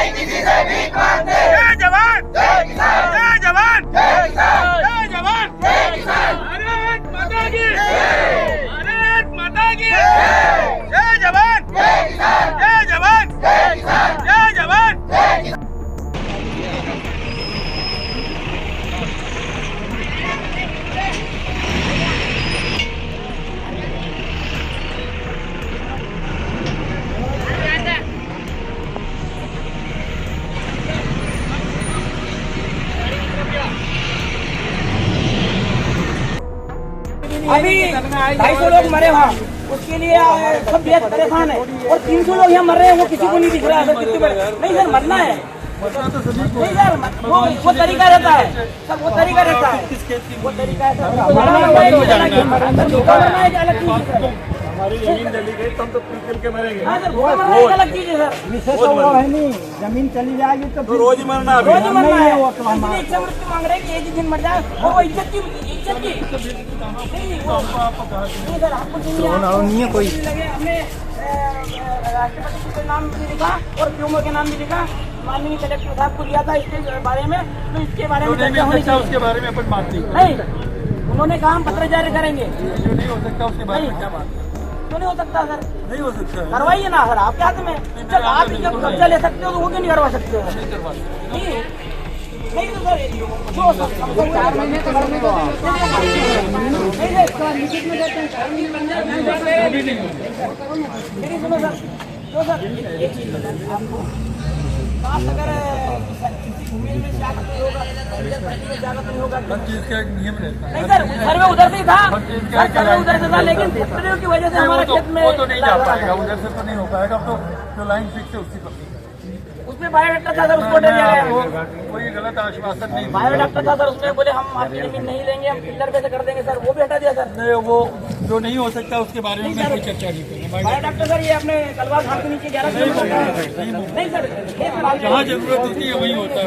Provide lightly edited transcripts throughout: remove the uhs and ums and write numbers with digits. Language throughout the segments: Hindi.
नहीं किसी से भीख मांगते। जय जवान जय किसान, जय जवान जय किसान, जय जवान जय किसान। भारत माता की जय, भारत माता की जय। जय जवान जय किसान, जय जवान जय किसान, जय जवान जय किसान। अभी 250 लोग मरे वहाँ, उसके लिए सब बेहद परेशान है। और 300 लोग यहाँ मर रहे हैं, वो किसी को नहीं दिख रहा है। सर कितने बड़े नहीं सर, मरना है नहीं सर, वो तरीका रहता है सर, वो तरीका रहता है, वो तरीका है सर। हमारी जमीन चली गई तो हम तो पिल के मरेंगे। हाँ सर, वो अलग चीज है सर। है नहीं, जमीन चली जाएगी तो रोज ही मरना, रोज मरना है। वो तो हम इच्छा मृत्यु मांग रहे हैं कि एक ही दिन मर जाए, और वो इज्जत की नहीं सर, आपको नहीं है कोई लगे। हमने राष्ट्रपति के नाम भी लिखा और पीएमओ के नाम भी लिखा, माननीय कलेक्टर साहब को दिया था इसके बारे में। तो इसके बारे में चर्चा होनी चाहिए। उसके बारे में अपन बात नहीं, उन्होंने कहा हम पत्र जारी करेंगे। जो नहीं हो सकता उसके बारे में क्या बात? क्यों नहीं हो सकता सर? नहीं हो सकता, करवाइए ना सर, आपके हाथ में। जब आप जब कब्जा ले सकते हो तो वो क्यों नहीं करवा सकते हो? नहीं करवा सकते। नहीं तो सर, जो 4 महीने तो नहीं सुनो सर, जो सर एक चीज आपको बात, अगर भूमि में जागत नहीं होगा, जागत नहीं होगा, हर चीज का एक नियम रहता है। नहीं सर, सर्वे उधर से ही था, सर्वे उधर से था, लेकिन फैक्ट्रियों की वजह से हमारा खेत में वो तो नहीं जा पाएगा, उधर से तो नहीं हो पाएगा। तो जो लाइन फिक्स है उसी पर उसमें बायोडाक्टर था सर, उसको डर गया। कोई गलत आश्वासन नहीं। बायोडाक्टर था सर, उसमें बोले हम आपकी जमीन नहीं लेंगे, हम पिलर पे से कर देंगे सर, वो भी हटा दिया सर। नहीं, वो जो नहीं हो सकता उसके बारे में कोई चर्चा नहीं करेंगे। बायोडाक्टर सर ये अपने तलवार खान के नीचे 11 नहीं सर, जहाँ जरूरत होती है वही होता है।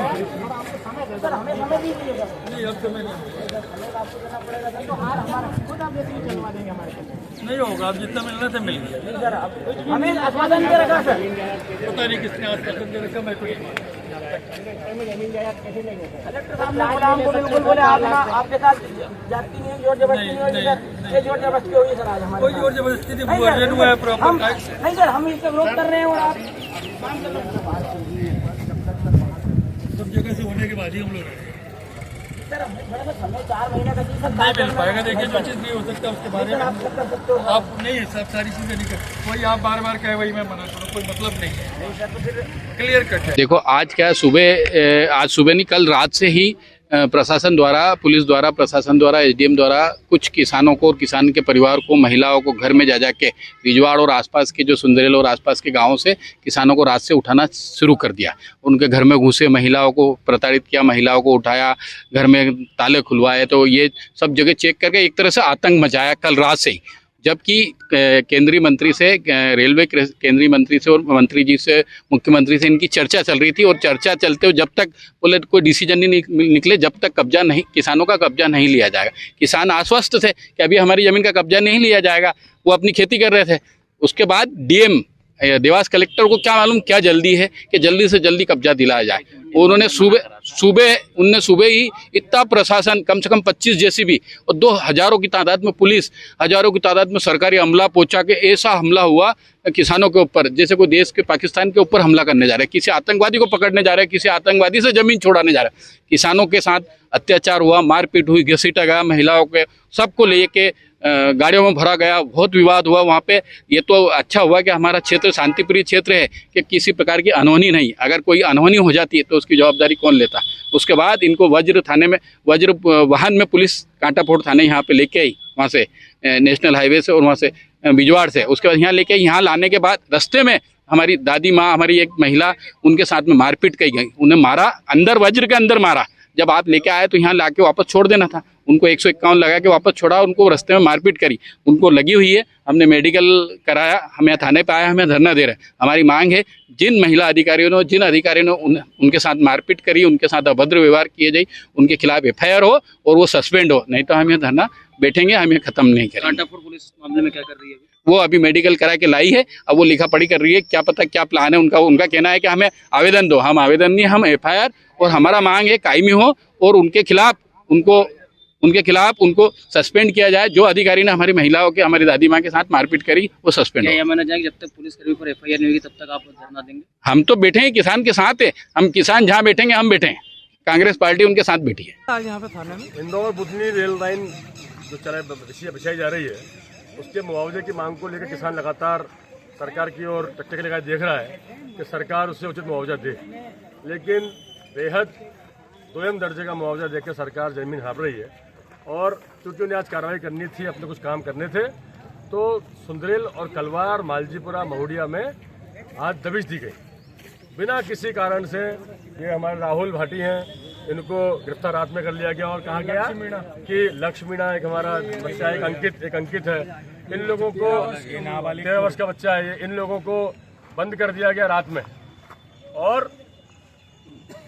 सर हमें समय दीजिए सर, नहीं अब समय आपको देना पड़ेगा सर, तो हार हमारा खुद आप जैसे चलवा देंगे हमारे नहीं होगा। अब जितना मिलना था मिल गया। नहीं सर, हमें आश्वासन दे रखा सर। पता नहीं किसने आश्वासन दे रखा, मैं तो कलेक्टर साहब ने बोला हमको, बिल्कुल बोले आप ना आपके साथ जाती नहीं, जोर जबरदस्ती नहीं होगी सर, ये जोर जबरदस्ती होगी सर आज हमारे। कोई जोर जबरदस्ती नहीं हुआ है प्रॉपर। नहीं सर, हम इसका विरोध कर रहे हैं और आप सब जगह से होने के बाद ही हम लोग सर समय 4 महीने का चीज नहीं मिल पाएगा। देखिए जो चीज़ नहीं हो सकता उसके बारे में आप कर सकते हो। आप नहीं है, सब सारी चीज़ें नहीं कर, वही आप बार बार कहे वही मैं मना करूँ, कोई मतलब नहीं है। क्लियर कट है। देखो आज क्या आज सुबह नहीं, कल रात से ही प्रशासन द्वारा, पुलिस द्वारा, प्रशासन द्वारा, एसडीएम द्वारा कुछ किसानों को और किसान के परिवार को, महिलाओं को घर में जा के बिजवाड़ और आसपास के जो सुंदरेल और आसपास के गांवों से किसानों को रात से उठाना शुरू कर दिया। उनके घर में घुसे, महिलाओं को प्रताड़ित किया, महिलाओं को उठाया, घर में ताले खुलवाए। तो ये सब जगह चेक करके एक तरह से आतंक मचाया कल रात से ही। जबकि केंद्रीय मंत्री से, रेलवे केंद्रीय मंत्री से और मंत्री जी से, मुख्यमंत्री से इनकी चर्चा चल रही थी। और चर्चा चलते हुए जब तक बोले कोई डिसीजन नहीं निकले, जब तक कब्जा नहीं, किसानों का कब्जा नहीं लिया जाएगा। किसान आश्वस्त थे कि अभी हमारी ज़मीन का कब्जा नहीं लिया जाएगा, वो अपनी खेती कर रहे थे। उसके बाद डीएम देवास कलेक्टर को क्या मालूम क्या जल्दी है कि जल्दी से जल्दी कब्जा दिलाया जाए। उन्होंने सुबह ही इतना प्रशासन, कम से कम 25 जेसीबी और 2 हज़ारों की तादाद में पुलिस, हज़ारों की तादाद में सरकारी अमला पहुंचा के ऐसा हमला हुआ किसानों के ऊपर जैसे कोई देश के, पाकिस्तान के ऊपर हमला करने जा रहे हैं, किसी आतंकवादी को पकड़ने जा रहे हैं, किसी आतंकवादी से जमीन छोड़ाने जा रहे हैं। किसानों के साथ अत्याचार हुआ, मारपीट हुई, घसीटा गया, महिलाओं के सबको लेके गाड़ियों में भरा गया, बहुत विवाद हुआ वहाँ पे। ये तो अच्छा हुआ कि हमारा क्षेत्र शांतिप्रिय क्षेत्र है कि किसी प्रकार की अनहोनी नहीं। अगर कोई अनहोनी हो जाती है तो उसकी जवाबदारी कौन लेता। उसके बाद इनको वज्र वाहन में पुलिस कांटाफोड़ थाने यहाँ पे लेके आई, वहाँ से नेशनल हाईवे से और वहाँ से बिजवाड़ से। उसके बाद यहाँ लेके, यहाँ लाने के बाद रास्ते में हमारी दादी माँ, हमारी एक महिला, उनके साथ में मारपीट की गई, उन्हें मारा, अंदर वज्र के अंदर मारा। जब आप लेके आए तो यहाँ लाके वापस छोड़ देना था। उनको 151 लगा के वापस छोड़ा, उनको रास्ते में मारपीट करी, उनको लगी हुई है। हमने मेडिकल कराया, हम यहाँ थाने पे आए, हमें धरना दे रहे हैं। हमारी मांग है जिन महिला अधिकारियों ने, जिन अधिकारियों ने उनके साथ मारपीट करी, उनके साथ अभद्र व्यवहार किए जाए, उनके खिलाफ FIR हो और वो सस्पेंड हो, नहीं तो हम ये धरना बैठेंगे, हम ये खत्म नहीं करेंगे। कांटापुर पुलिस मामले में क्या कर रही है? वो अभी मेडिकल करा के लाई है, अब वो लिखा पढ़ी कर रही है, क्या पता क्या प्लान है उनका। उनका कहना है कि हमें आवेदन दो, हम आवेदन नहीं, हम FIR, और हमारा मांग है कायमी हो और उनके खिलाफ उनको सस्पेंड किया जाए। जो अधिकारी ने हमारी महिलाओं के, हमारी दादी माँ के साथ मारपीट करी, वो सस्पेंड हो। यह माना जाए कि जब तक पुलिसकर्मी पर FIR नहीं होगी तब तक आप धरना देंगे? हम तो बैठे हैं, किसान के साथ है, हम किसान जहाँ बैठेंगे हम बैठे हैं, कांग्रेस पार्टी उनके साथ बैठी है। आज यहाँ पे थाने में इंदौर बुधनी रेल लाइन जो बिछाई जा रही है, उसके मुआवजे की मांग को लेकर किसान लगातार सरकार की ओर टकटकी लगाए देख रहा है कि सरकार उससे उचित मुआवजा दे, लेकिन बेहद दोयम दर्जे का मुआवजा देकर सरकार जमीन हाँप रही है। और क्योंकि उन्हें आज कार्रवाई करनी थी, अपने कुछ काम करने थे, तो सुंदरेल और कलवार, मालजीपुरा, महुडिया में आज दबिश दी गई बिना किसी कारण से। ये हमारे राहुल भाटी हैं, इनको गिरफ्तार रात में कर लिया गया और कहा गया कि लक्ष्मीणा एक हमारा बच्चा, एक अंकित है, इन लोगों को 13 वर्ष का बच्चा है, इन लोगों को बंद कर दिया गया रात में। और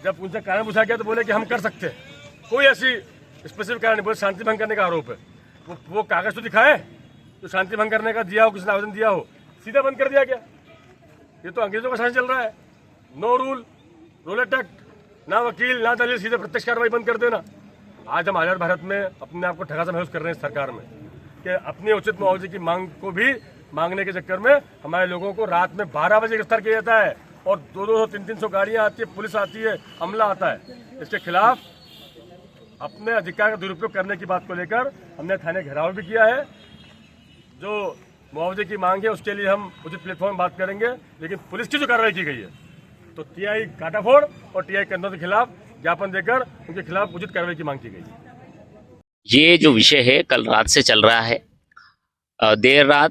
जब उनसे कारण पूछा गया तो बोले कि हम कर सकते हैं, कोई ऐसी स्पेसिफिक कारण नहीं, बोले शांति भंग करने का आरोप है। वो कागज तो दिखाए जो शांति भंग करने का दिया हो, किसी ने आवेदन दिया हो, सीधा बंद कर दिया गया। ये तो अंग्रेजों का शासन चल रहा है, नो रूल रूलेट एक्ट, ना वकील ना दलील, सीधे प्रत्यक्ष कार्रवाई बंद कर देना। आज हम आजाद भारत में अपने आप को ठगा सा महसूस कर रहे हैं सरकार में कि अपनी उचित मुआवजे की मांग को भी मांगने के चक्कर में हमारे लोगों को रात में 12 बजे गिरफ्तार किया जाता है और 200 300 गाड़ियां आती है, पुलिस आती है, अमला आता है। इसके खिलाफ अपने अधिकार का दुरुपयोग करने की बात को लेकर हमने थाने घेराव भी किया है। जो मुआवजे की मांग है उसके लिए हम उचित प्लेटफॉर्म बात करेंगे, लेकिन पुलिस की जो कार्रवाई की गई है तो TI काटाफोड़ और TI कंधों के खिलाफ ज्ञापन देकर उनके खिलाफ उचित कार्रवाई की मांग की गई है। ये जो विषय है कल रात से चल रहा है, देर रात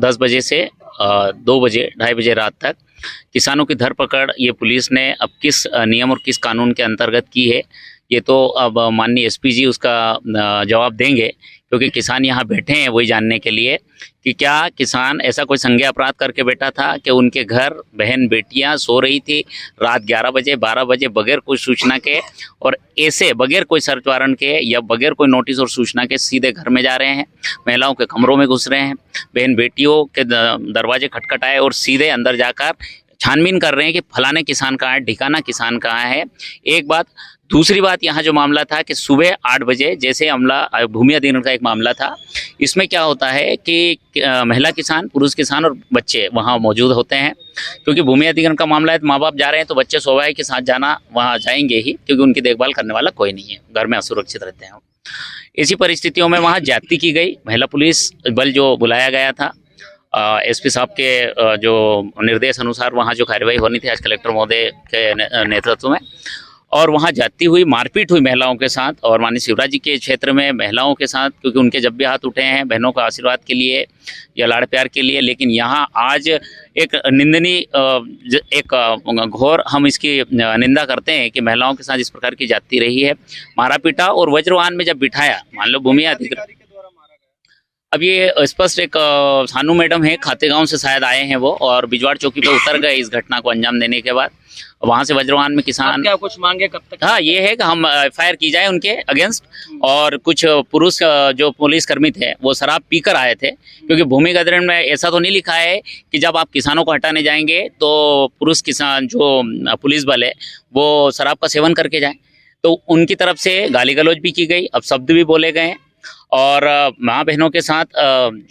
10 बजे से 2 बजे 2:30 बजे रात तक किसानों की धरपकड़ ये पुलिस ने अब किस नियम और किस कानून के अंतर्गत की है, ये तो अब माननीय SP जी उसका जवाब देंगे, क्योंकि किसान यहाँ बैठे हैं वही जानने के लिए कि क्या किसान ऐसा कोई संज्ञा अपराध करके बैठा था कि उनके घर बहन बेटियां सो रही थी रात 11 बजे 12 बजे बगैर कोई सूचना के, और ऐसे बगैर कोई सर्च वारंट के या बगैर कोई नोटिस और सूचना के सीधे घर में जा रहे हैं, महिलाओं के कमरों में घुस रहे हैं, बहन बेटियों के दरवाजे खटखटाए और सीधे अंदर जाकर छानबीन कर रहे हैं कि फलाने किसान कहाँ है, ठिकाना किसान कहाँ है। एक बात। दूसरी बात, यहाँ जो मामला था कि सुबह 8 बजे जैसे हमला भूमि अधिग्रहण का एक मामला था, इसमें क्या होता है कि महिला किसान, पुरुष किसान और बच्चे वहाँ मौजूद होते हैं। क्योंकि भूमि अधिग्रहण का मामला है तो माँ बाप जा रहे हैं तो बच्चे स्वाभाविक के साथ जाना वहाँ जाएंगे ही, क्योंकि उनकी देखभाल करने वाला कोई नहीं है, घर में असुरक्षित रहते हैं। इसी परिस्थितियों में वहाँ ज्यादती की गई, महिला पुलिस बल जो बुलाया गया था, SP साहब के जो निर्देश अनुसार वहाँ जो कार्रवाई होनी थी आज कलेक्टर महोदय के नेतृत्व में, और वहाँ जाती हुई मारपीट हुई महिलाओं के साथ, और माननीय शिवराज जी के क्षेत्र में महिलाओं के साथ, क्योंकि उनके जब भी हाथ उठे हैं बहनों का आशीर्वाद के लिए या लाड़ प्यार के लिए, लेकिन यहाँ आज एक निंदनीय एक घोर हम इसकी निंदा करते हैं कि महिलाओं के साथ इस प्रकार की जाती रही है, मारा पीटा और वज्रवाहन में जब बिठाया, मान लो भूमि अधिग्रहण। अब ये स्पष्ट एक सानू मैडम है, खातेगांव से शायद आए हैं वो, और बिजवाड़ चौकी पे उतर गए इस घटना को अंजाम देने के बाद। वहां से वज्रवाहन में किसान क्या कुछ मांगे कब तक? हाँ, ये है कि हम FIR की जाए उनके अगेंस्ट, और कुछ पुरुष जो पुलिसकर्मी थे वो शराब पीकर आए थे, क्योंकि भूमि अधिग्रहण में ऐसा तो नहीं लिखा है कि जब आप किसानों को हटाने जाएंगे तो पुरुष किसान जो पुलिस बल है वो शराब का सेवन करके जाए। तो उनकी तरफ से गाली गलौज भी की गई, अब शब्द भी बोले गए, और माँ बहनों के साथ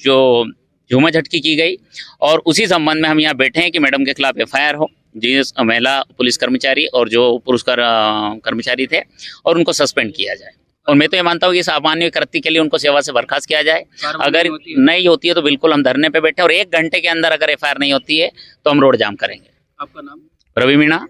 जो झूमाझटकी की गई। और उसी संबंध में हम यहाँ बैठे हैं कि मैडम के खिलाफ FIR हो, जिस महिला पुलिस कर्मचारी और जो पुरुष कर्मचारी थे, और उनको सस्पेंड किया जाए। और मैं तो ये मानता हूँ कि इस अमान्य कृत्य के लिए उनको सेवा से बर्खास्त किया जाए। अगर नहीं होती है तो बिल्कुल हम धरने पे बैठे, और 1 घंटे के अंदर अगर FIR नहीं होती है तो हम रोड जाम करेंगे। आपका नाम? रवि मीणा।